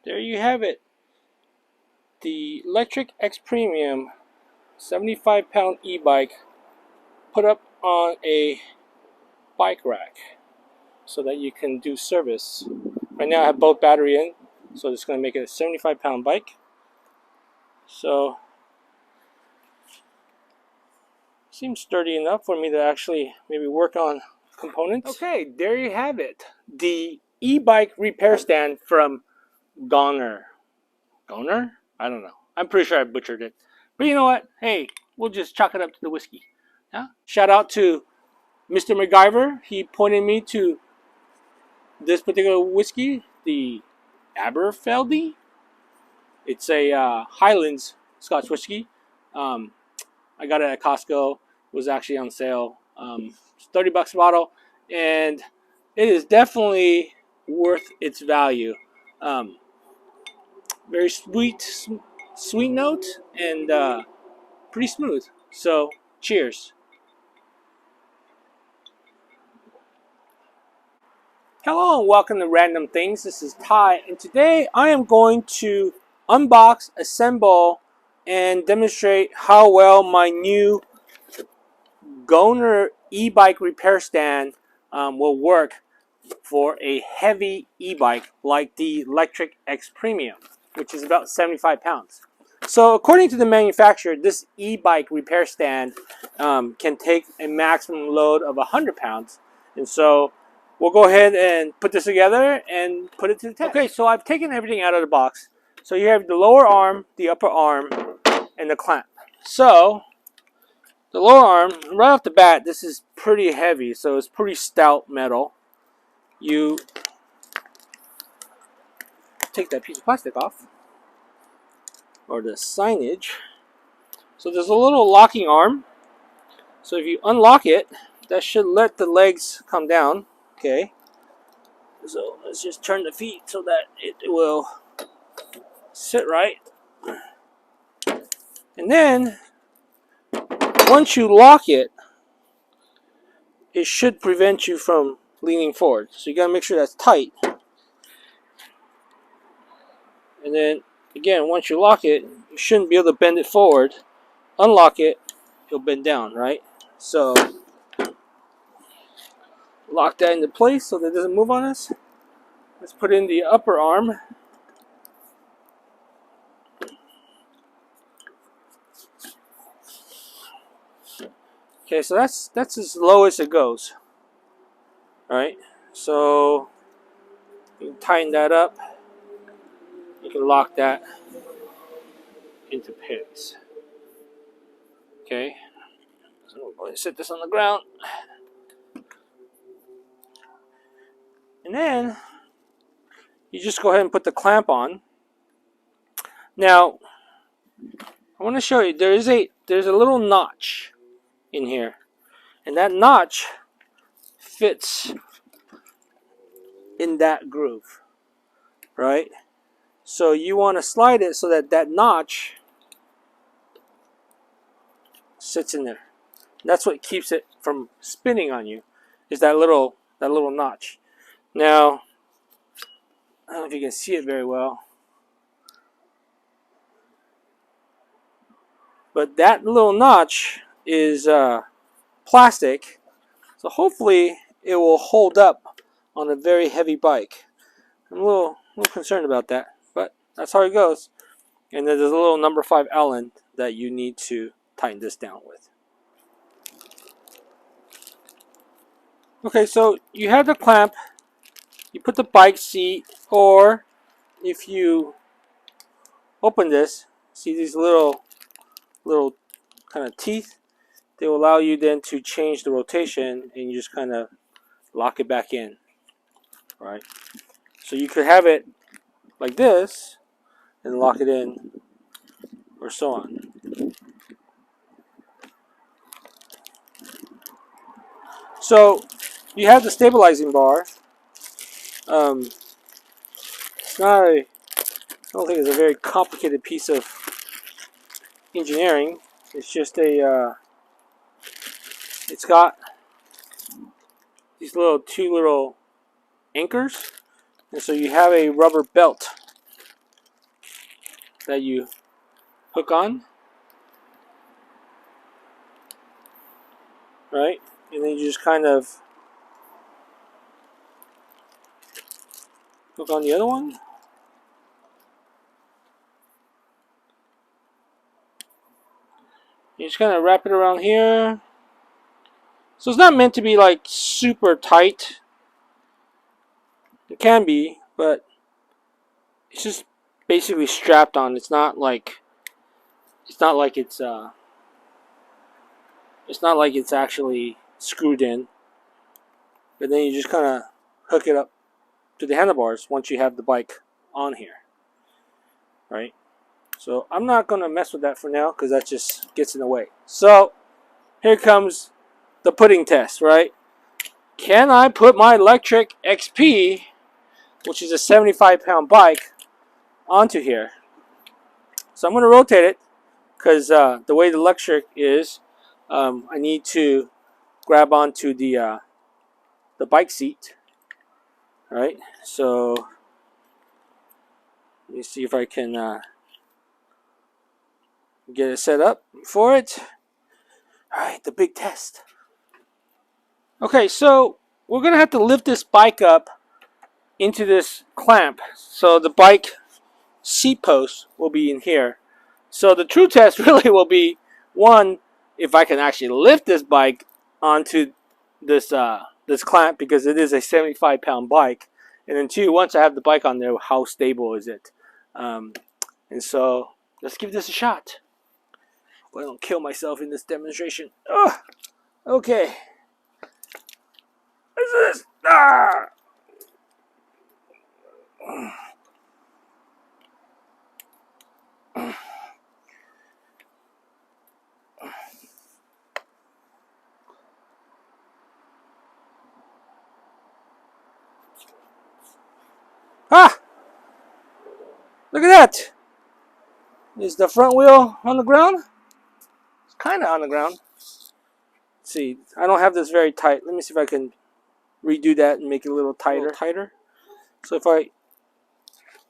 There you have it. The Electric X Premium 75-pound e-bike put up on a bike rack so that you can do service. Right now I have both battery in, so it's going to make it a 75-pound bike. So seems sturdy enough for me to actually maybe work on components. Okay, there you have it. The e-bike repair stand from Goehner. Goehner? I don't know. I'm pretty sure I butchered it. But you know what? Hey, we'll just chalk it up to the whiskey. Yeah? Shout out to Mr. MacGyver. He pointed me to this particular whiskey, the Aberfeldy. It's a Highlands Scotch whiskey. I got it at Costco. It was actually on sale. It's $30 a bottle, and it is definitely worth its value. Very sweet note, and pretty smooth. So, cheers. Hello and welcome to Random Things. This is Ty, and today I am going to unbox, assemble, and demonstrate how well my new Goehner e-bike repair stand will work for a heavy e-bike like the Electric X Premium, which is about 75 pounds. So according to the manufacturer, this e-bike repair stand can take a maximum load of 100 pounds. And so we'll go ahead and put this together and put it to the test. Okay, so I've taken everything out of the box. So you have the lower arm, the upper arm, and the clamp. So the lower arm, right off the bat, this is pretty heavy, so it's pretty stout metal. You take that piece of plastic off, or the signage. So there's a little locking arm. So if you unlock it, that should let the legs come down. Okay. So let's just turn the feet so that it will sit right. And then, once you lock it, it should prevent you from leaning forward. So you gotta make sure that's tight. And then, again, once you lock it, you shouldn't be able to bend it forward. Unlock it, it'll bend down, right? So lock that into place so that it doesn't move on us. Let's put in the upper arm. Okay, so that's as low as it goes. Alright, so you can tighten that up. You can lock that into place. Okay, so we're going to set this on the ground. And then you just go ahead and put the clamp on. Now, I want to show you there's a little notch in here, and that notch fits in that groove, right? So you want to slide it so that that notch sits in there. That's what keeps it from spinning on you, is that little notch. Now, I don't know if you can see it very well, but that little notch is plastic, so hopefully it will hold up on a very heavy bike. I'm a little concerned about that, but that's how it goes. And then there's a little number 5 Allen that you need to tighten this down with. Okay, so you have the clamp. You put the bike seat, or if you open this, see these little kind of teeth? They will allow you then to change the rotation, and you just kind of lock it back in. Right? So you could have it like this and lock it in, or so on. So you have the stabilizing bar. It's not a, I don't think it's a very complicated piece of engineering. It's just a, it's got these two little anchors, and so you have a rubber belt that you hook on, right? And then you just kind of hook on the other one. You just kind of wrap it around here. So it's not meant to be like super tight. It can be, but it's just basically strapped on. It's not like it's not like it's actually screwed in. But then you just kind of hook it up to the handlebars once you have the bike on here, right? So I'm not going to mess with that for now because that just gets in the way. So here comes the pudding test, right? Can I put my electric XP, which is a 75-pound bike, onto here? So I'm going to rotate it because the way the electric is, I need to grab onto the bike seat, right? So let me see if I can get it set up for it. All right, the big test. Okay, so we're going to have to lift this bike up into this clamp. So the bike seat post will be in here. So the true test really will be, one, if I can actually lift this bike onto this this clamp, because it is a 75-pound bike. And then two, once I have the bike on there, how stable is it? And so let's give this a shot. I don't kill myself in this demonstration. Oh, okay. What's this? Ah! Ah! Look at that! Is the front wheel on the ground? It's kind of on the ground. Let's see, I don't have this very tight. Let me see if I can redo that and make it a little tighter. So if I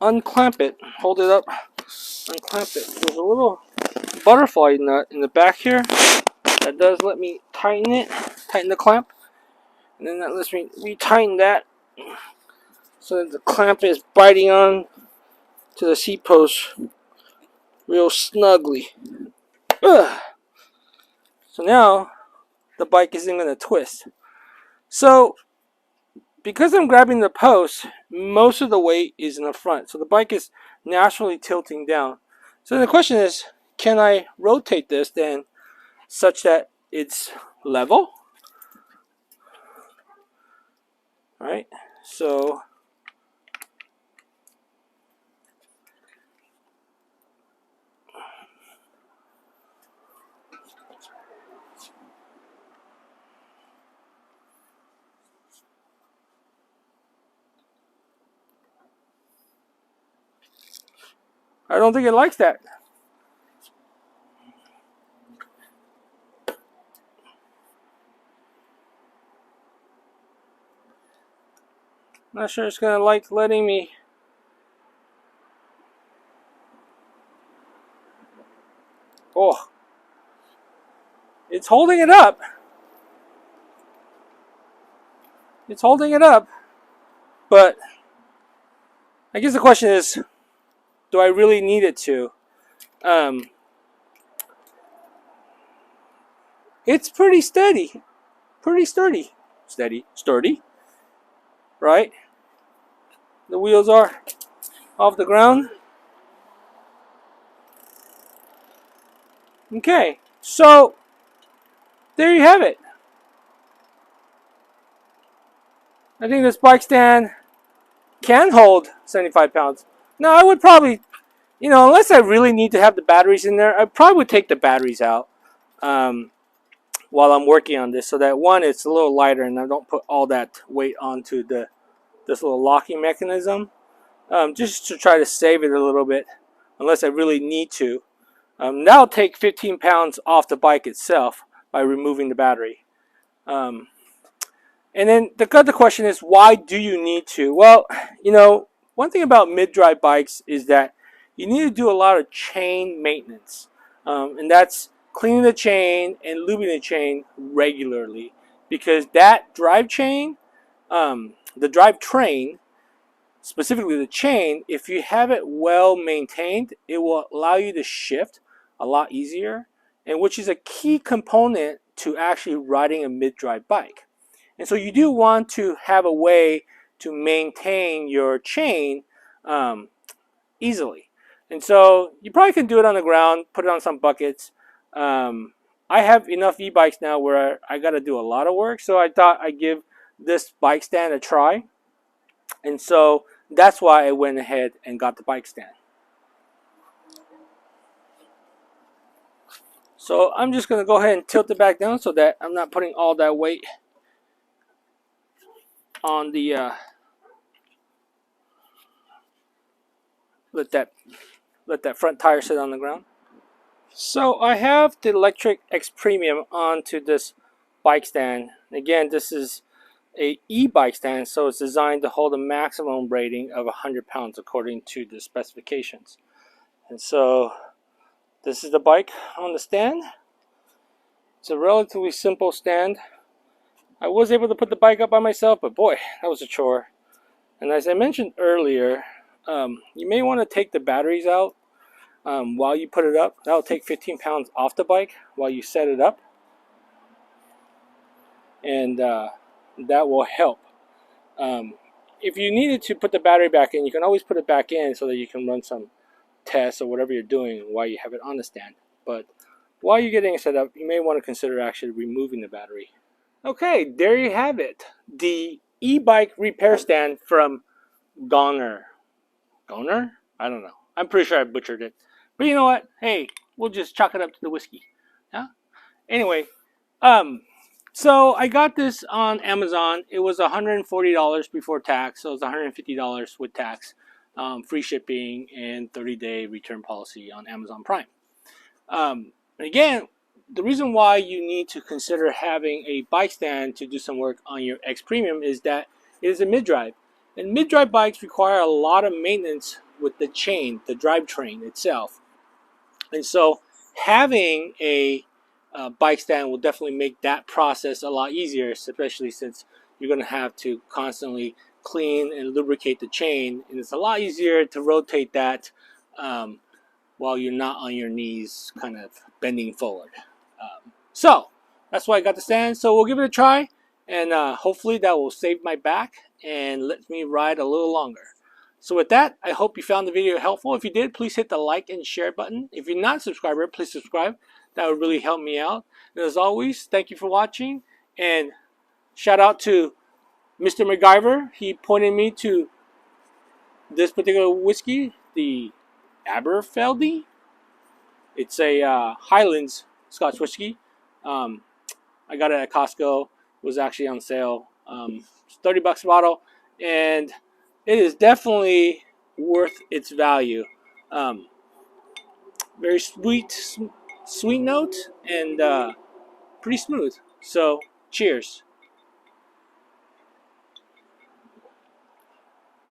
unclamp it, hold it up, unclamp it, there's a little butterfly nut in the back here that does let me tighten the clamp, and then that lets me retighten that so that the clamp is biting on to the seat post real snugly. Ugh. So now the bike isn't going to twist. So because I'm grabbing the post, most of the weight is in the front. So the bike is naturally tilting down. So the question is, can I rotate this then such that it's level? All right. So I don't think it likes that. Not sure it's gonna like letting me. Oh, it's holding it up. It's holding it up. But I guess the question is, do I really need it to? It's pretty steady. Pretty sturdy. Sturdy. Right? The wheels are off the ground. Okay, so there you have it. I think this bike stand can hold 75 pounds. Now, I would probably, unless I really need to have the batteries in there, I probably would take the batteries out while I'm working on this, so that one, it's a little lighter and I don't put all that weight onto this little locking mechanism, just to try to save it a little bit, unless I really need to. That'll take 15 pounds off the bike itself by removing the battery. And then the other question is, why do you need to? Well, one thing about mid-drive bikes is that you need to do a lot of chain maintenance, and that's cleaning the chain and lubing the chain regularly, because that drive chain, the drive train, specifically the chain, if you have it well maintained, it will allow you to shift a lot easier, and which is a key component to actually riding a mid-drive bike. And so you do want to have a way to maintain your chain easily. And so you probably can do it on the ground, put it on some buckets. I have enough e-bikes now where I got to do a lot of work, so I thought I'd give this bike stand a try. And so that's why I went ahead and got the bike stand. So I'm just going to go ahead and tilt it back down so that I'm not putting all that weight on the let that front tire sit on the ground. So I have the Electric X Premium onto this bike stand. Again, this is a e-bike stand, so it's designed to hold a maximum rating of 100 pounds according to the specifications. And so this is the bike on the stand. It's a relatively simple stand. I was able to put the bike up by myself, but boy, that was a chore. And as I mentioned earlier, you may want to take the batteries out while you put it up. That'll take 15 pounds off the bike while you set it up, and that will help. If you needed to put the battery back in, you can always put it back in so that you can run some tests or whatever you're doing while you have it on the stand. But while you're getting it set up, you may want to consider actually removing the battery. Okay, there you have it. The e-bike repair stand from Goehner. Goehner? I don't know. I'm pretty sure I butchered it. But you know what? Hey, we'll just chalk it up to the whiskey. Yeah? Anyway, so I got this on Amazon. It was $140 before tax, so it's $150 with tax, free shipping, and 30-day return policy on Amazon Prime. Again, the reason why you need to consider having a bike stand to do some work on your X Premium is that it is a mid-drive. And mid-drive bikes require a lot of maintenance with the chain, the drivetrain itself. And so having a bike stand will definitely make that process a lot easier, especially since you're going to have to constantly clean and lubricate the chain. And it's a lot easier to rotate that while you're not on your knees kind of bending forward. So that's why I got the stand. So we'll give it a try, and hopefully that will save my back and let me ride a little longer. So with that, I hope you found the video helpful. If you did, please hit the like and share button. If you're not a subscriber, please subscribe. That would really help me out. And as always, thank you for watching. And shout out to Mr. MacGyver. He pointed me to this particular whiskey, the Aberfeldy. It's a Highlands Scotch whiskey. I got it at Costco. It was actually on sale. It's $30 a bottle, and it is definitely worth its value. Very sweet note, and pretty smooth. So, cheers.